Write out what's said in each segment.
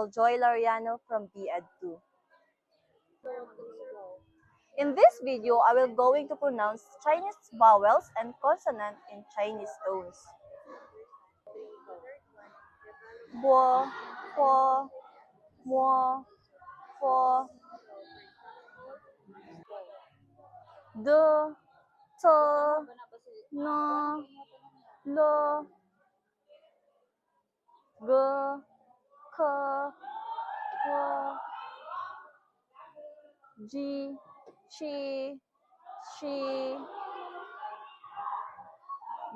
Michael Joy Lariano from BEd 2. In this video, I will going to pronounce Chinese vowels and consonant in Chinese tones. Bo, po, mo, fo, de, te, na, le, ge, ke, ke, ji, chi, she,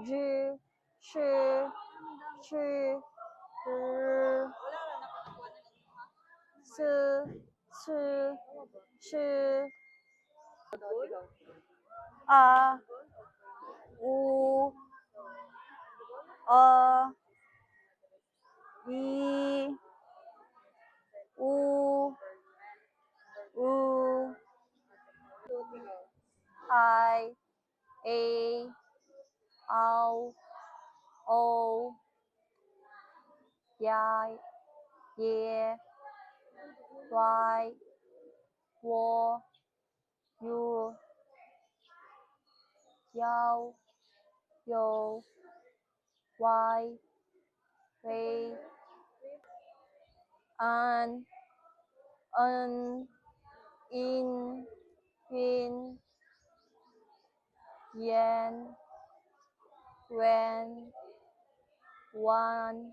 ju, shi, shi, r, su, su, shi, a, u, i, u, I, a, ow, o, y, ye, y, wo, you, yao, yo, y, wei, an, in, yin, yen, when, wan,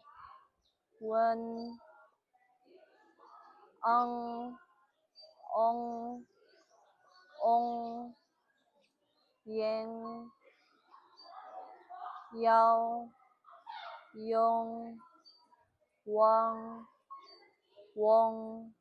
wen, ong, ong, yang, yao, yong, wang, wong,